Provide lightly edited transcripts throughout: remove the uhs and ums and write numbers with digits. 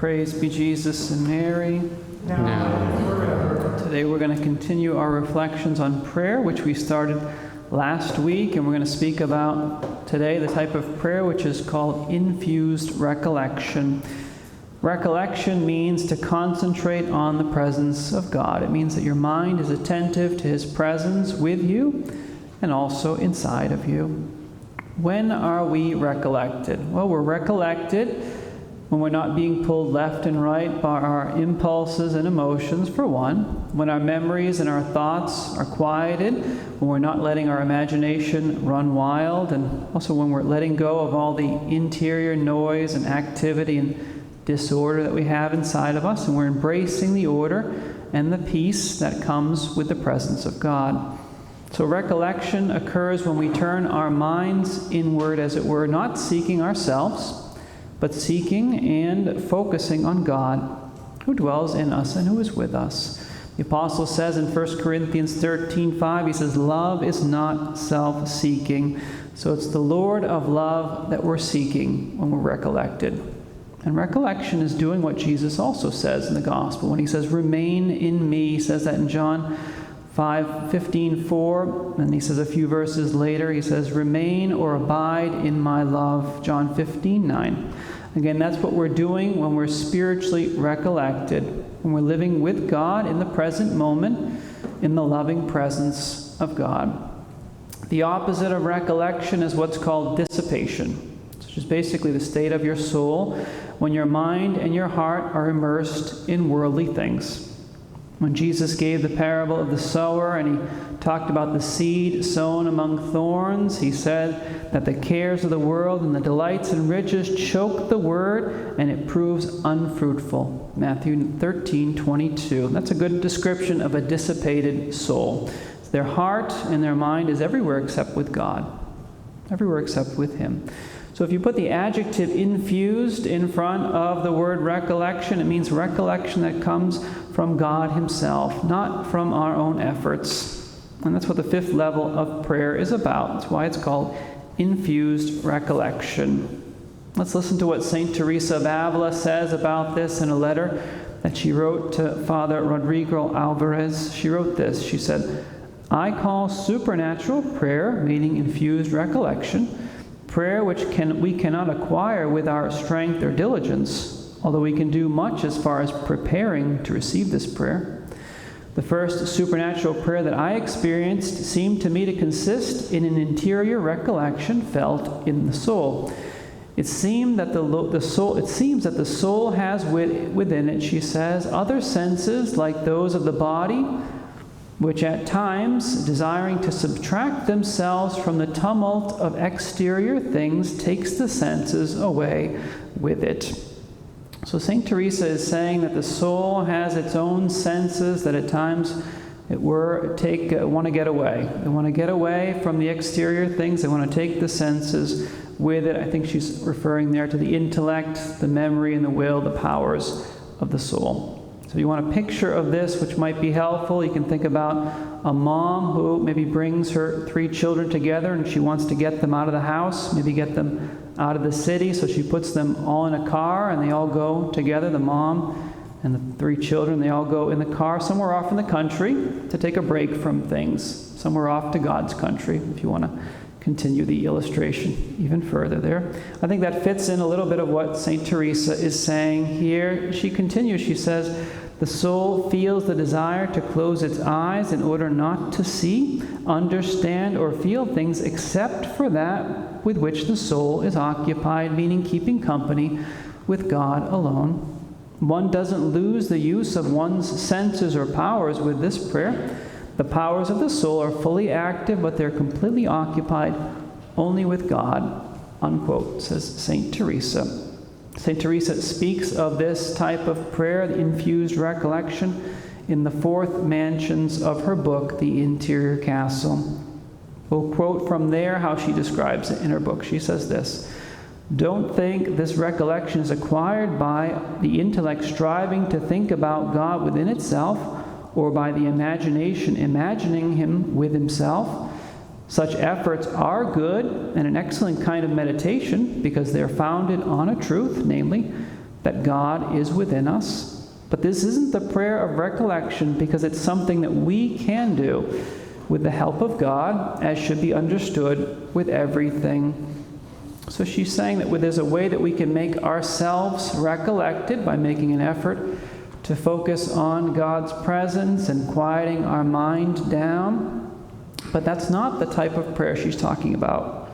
Praise be Jesus and Mary. Now and forever. Today we're going to continue our reflections on prayer, which we started last week, and we're going to speak about today the type of prayer which is called infused recollection. Recollection means to concentrate on the presence of God. It means that your mind is attentive to His presence with you and also inside of you. When are we recollected? Well, we're recollected when we're not being pulled left and right by our impulses and emotions, for one. When our memories and our thoughts are quieted, when we're not letting our imagination run wild, and also when we're letting go of all the interior noise and activity and disorder that we have inside of us, and we're embracing the order and the peace that comes with the presence of God. So recollection occurs when we turn our minds inward, as it were, not seeking ourselves, but seeking and focusing on God, who dwells in us and who is with us. The apostle says in 1 Corinthians 13:5, he says, "Love is not self-seeking." So it's the Lord of love that we're seeking when we're recollected. And recollection is doing what Jesus also says in the gospel. When he says, "Remain in me," he says that in John 5:15-4, and he says a few verses later, he says, "Remain or abide in my love," John 15:9. Again, that's what we're doing when we're spiritually recollected, when we're living with God in the present moment, in the loving presence of God. The opposite of recollection is what's called dissipation, which is basically the state of your soul when your mind and your heart are immersed in worldly things. When Jesus gave the parable of the sower and he talked about the seed sown among thorns, he said that the cares of the world and the delights and riches choke the word and it proves unfruitful. Matthew 13:22. That's a good description of a dissipated soul. Their heart and their mind is everywhere except with God, everywhere except with Him. So if you put the adjective infused in front of the word recollection, it means recollection that comes from God Himself, not from our own efforts. And that's what the fifth level of prayer is about. That's why it's called infused recollection. Let's listen to what St. Teresa of Avila says about this in a letter that she wrote to Father Rodrigo Alvarez. She wrote this. She said, "I call supernatural prayer, meaning infused recollection, prayer which we cannot acquire with our strength or diligence, although we can do much as far as preparing to receive this prayer. The first supernatural prayer that I experienced seemed to me to consist in an interior recollection felt in the soul. It seems that the soul has within it," she says, "other senses like those of the body, which at times, desiring to subtract themselves from the tumult of exterior things, takes the senses away with it." So St. Teresa is saying that the soul has its own senses that at times want to get away. They want to get away from the exterior things. They want to take the senses with it. I think she's referring there to the intellect, the memory, and the will, the powers of the soul. So you want a picture of this which might be helpful. You can think about a mom who maybe brings her 3 children together and she wants to get them out of the house, maybe get them out of the city, so she puts them all in a car and they all go together, the mom and the 3 children, they all go in the car somewhere off in the country to take a break from things, somewhere off to God's country, if you want to continue the illustration even further there. I think that fits in a little bit of what St. Teresa is saying here. She continues, she says, "The soul feels the desire to close its eyes in order not to see, understand, or feel things except for that with which the soul is occupied," meaning keeping company with God alone. One doesn't lose the use of one's senses or powers with this prayer. The powers of the soul are fully active, but they're completely occupied only with God, unquote, says St. Teresa. St. Teresa speaks of this type of prayer, the infused recollection, in the 4th mansions of her book, The Interior Castle. We'll quote from there how she describes it in her book. She says this, "Don't think this recollection is acquired by the intellect striving to think about God within itself, or by the imagination imagining Him with Himself. Such efforts are good and an excellent kind of meditation because they are founded on a truth, namely, that God is within us. But this isn't the prayer of recollection because it's something that we can do with the help of God, as should be understood with everything. So she's saying that there's a way that we can make ourselves recollected by making an effort to focus on God's presence and quieting our mind down. But that's not the type of prayer she's talking about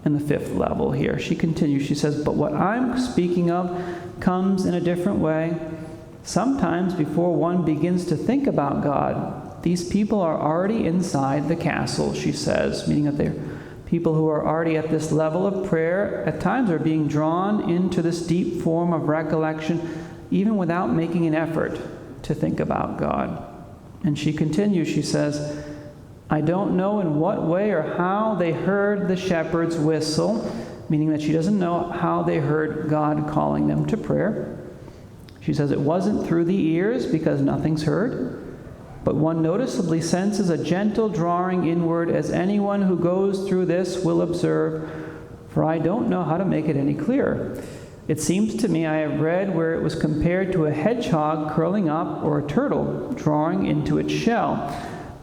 in the 5th level here. She continues, she says, but what I'm speaking of comes in a different way. Sometimes before one begins to think about God, these people are already inside the castle, she says, meaning that they're people who are already at this level of prayer, at times are being drawn into this deep form of recollection, even without making an effort to think about God. And she continues, she says, I don't know in what way or how they heard the shepherd's whistle, meaning that she doesn't know how they heard God calling them to prayer. She says it wasn't through the ears because nothing's heard, but one noticeably senses a gentle drawing inward, as anyone who goes through this will observe, for I don't know how to make it any clearer. It seems to me I have read where it was compared to a hedgehog curling up or a turtle drawing into its shell.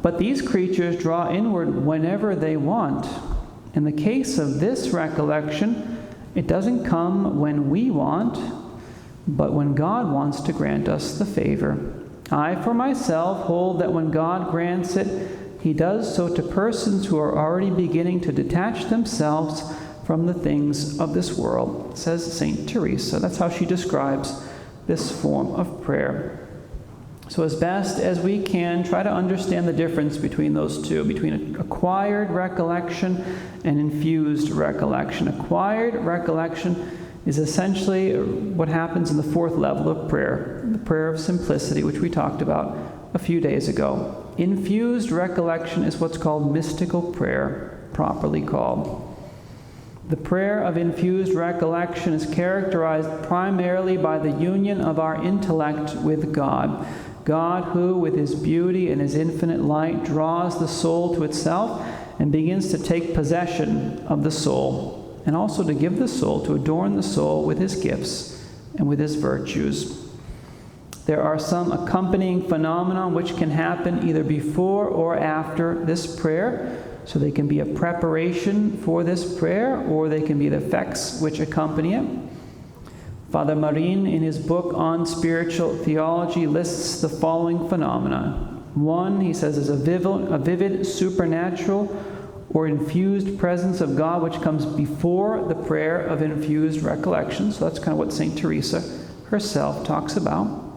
But these creatures draw inward whenever they want. In the case of this recollection, it doesn't come when we want, but when God wants to grant us the favor. I, for myself, hold that when God grants it, he does so to persons who are already beginning to detach themselves from the things of this world, says St. Teresa. That's how she describes this form of prayer. So as best as we can, try to understand the difference between those two, between acquired recollection and infused recollection. Acquired recollection is essentially what happens in the 4th level of prayer, the prayer of simplicity, which we talked about a few days ago. Infused recollection is what's called mystical prayer, properly called. The prayer of infused recollection is characterized primarily by the union of our intellect with God. God who, with his beauty and his infinite light, draws the soul to itself and begins to take possession of the soul, and also to give the soul, to adorn the soul with his gifts and with his virtues. There are some accompanying phenomena which can happen either before or after this prayer, so they can be a preparation for this prayer, or they can be the effects which accompany it. Father Marin, in his book on spiritual theology, lists the following phenomena. One, he says, is a vivid supernatural or infused presence of God which comes before the prayer of infused recollection. So that's kind of what St. Teresa herself talks about.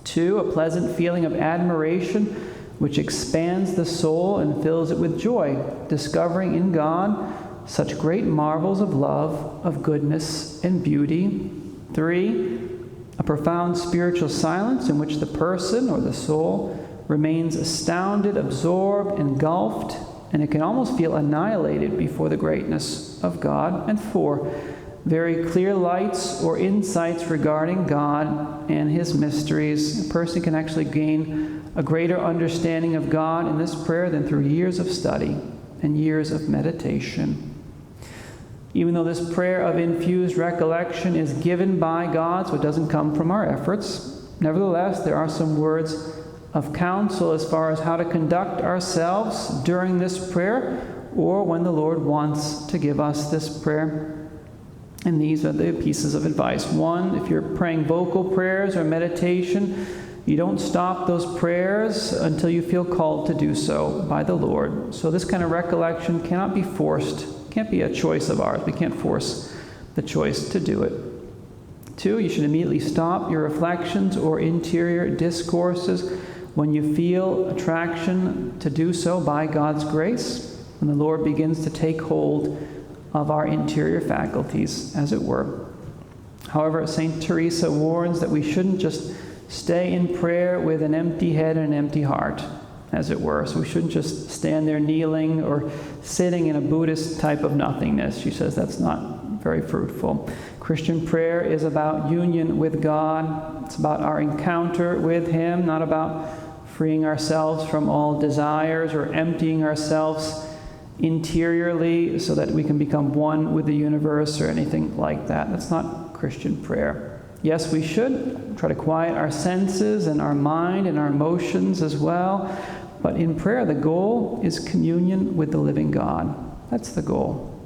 Two, a pleasant feeling of admiration which expands the soul and fills it with joy, discovering in God such great marvels of love, of goodness, and beauty. 3, a profound spiritual silence in which the person or the soul remains astounded, absorbed, engulfed, and it can almost feel annihilated before the greatness of God. And 4, very clear lights or insights regarding God and his mysteries. A person can actually gain a greater understanding of God in this prayer than through years of study and years of meditation. Even though this prayer of infused recollection is given by God, so it doesn't come from our efforts, nevertheless, there are some words of counsel as far as how to conduct ourselves during this prayer or when the Lord wants to give us this prayer. And these are the pieces of advice. 1, if you're praying vocal prayers or meditation, you don't stop those prayers until you feel called to do so by the Lord. So this kind of recollection cannot be forced. Can't be a choice of ours. We can't force the choice to do it. 2, you should immediately stop your reflections or interior discourses when you feel attraction to do so by God's grace, when the Lord begins to take hold of our interior faculties, as it were. However, St. Teresa warns that we shouldn't just stay in prayer with an empty head and an empty heart, as it were. So we shouldn't just stand there kneeling or sitting in a Buddhist type of nothingness. She says that's not very fruitful. Christian prayer is about union with God. It's about our encounter with him, not about freeing ourselves from all desires or emptying ourselves interiorly so that we can become one with the universe or anything like that. That's not Christian prayer. Yes, we should try to quiet our senses and our mind and our emotions as well. But in prayer, the goal is communion with the living God. That's the goal.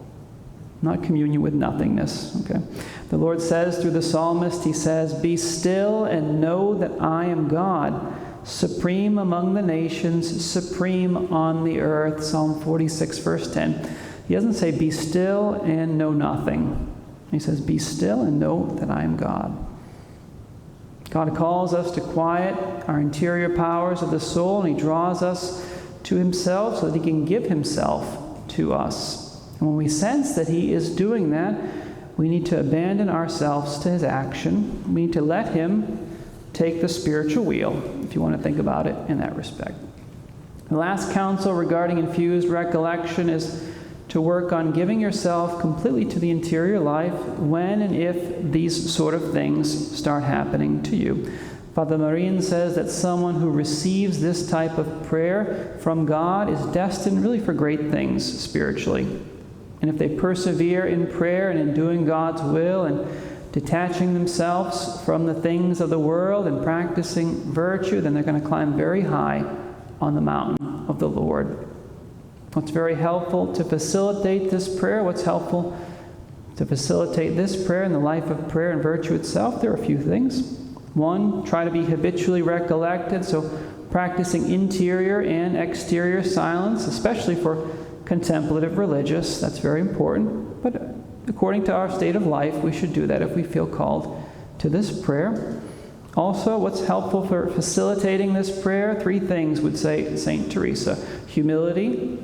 Not communion with nothingness. Okay. The Lord says through the psalmist, he says, "Be still and know that I am God, supreme among the nations, supreme on the earth." Psalm 46, verse 10. He doesn't say, "Be still and know nothing." He says, "Be still and know that I am God." God calls us to quiet our interior powers of the soul, and he draws us to himself so that he can give himself to us. And when we sense that he is doing that, we need to abandon ourselves to his action. We need to let him take the spiritual wheel, if you want to think about it in that respect. The last counsel regarding infused recollection is to work on giving yourself completely to the interior life when and if these sort of things start happening to you. Father Marine says that someone who receives this type of prayer from God is destined really for great things spiritually. And if they persevere in prayer and in doing God's will and detaching themselves from the things of the world and practicing virtue, then they're going to climb very high on the mountain of the Lord. What's very helpful to facilitate this prayer, what's helpful to facilitate this prayer in the life of prayer and virtue itself, there are a few things. One, try to be habitually recollected, so practicing interior and exterior silence, especially for contemplative religious. That's very important. But according to our state of life, we should do that if we feel called to this prayer. Also, what's helpful for facilitating this prayer? 3 things would say St. Teresa. Humility,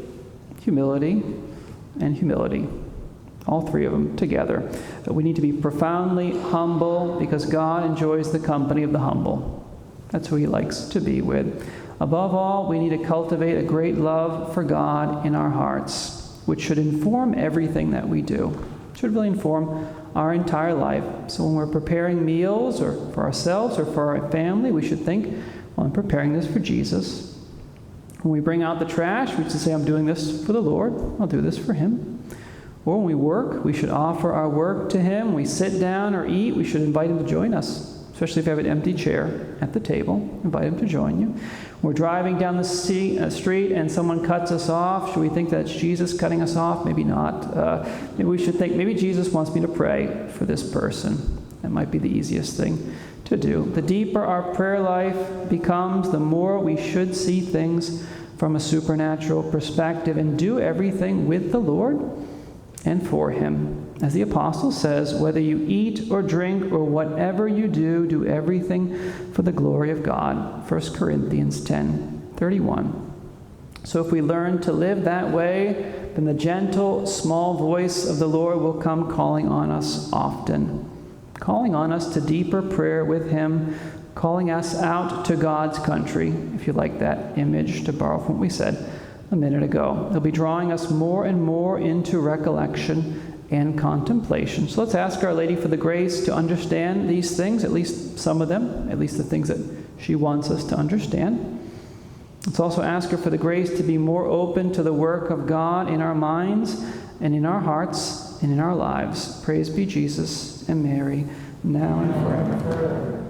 humility, and humility. All 3 of them together. But we need to be profoundly humble because God enjoys the company of the humble. That's who he likes to be with. Above all, we need to cultivate a great love for God in our hearts, which should inform everything that we do. It should really inform our entire life. So when we're preparing meals or for ourselves or for our family, we should think, well, I'm preparing this for Jesus. When we bring out the trash, we should say, I'm doing this for the Lord. I'll do this for him. Or when we work, we should offer our work to him. When we sit down or eat, we should invite him to join us. Especially if you have an empty chair at the table, invite him to join you. We're driving down the street and someone cuts us off. Should we think that's Jesus cutting us off? Maybe not. Maybe we should think, maybe Jesus wants me to pray for this person. That might be the easiest thing to do. The deeper our prayer life becomes, the more we should see things from a supernatural perspective and do everything with the Lord and for him. As the apostle says, whether you eat or drink or whatever you do, do everything for the glory of God. 1 Corinthians 10:31. So if we learn to live that way, then the gentle, small voice of the Lord will come calling on us often, calling on us to deeper prayer with him, calling us out to God's country, if you like that image, to borrow from what we said a minute ago. He'll be drawing us more and more into recollection and contemplation. So let's ask Our Lady for the grace to understand these things, at least some of them, at least the things that she wants us to understand. Let's also ask her for the grace to be more open to the work of God in our minds and in our hearts and in our lives. Praise be Jesus and Mary, now and forever.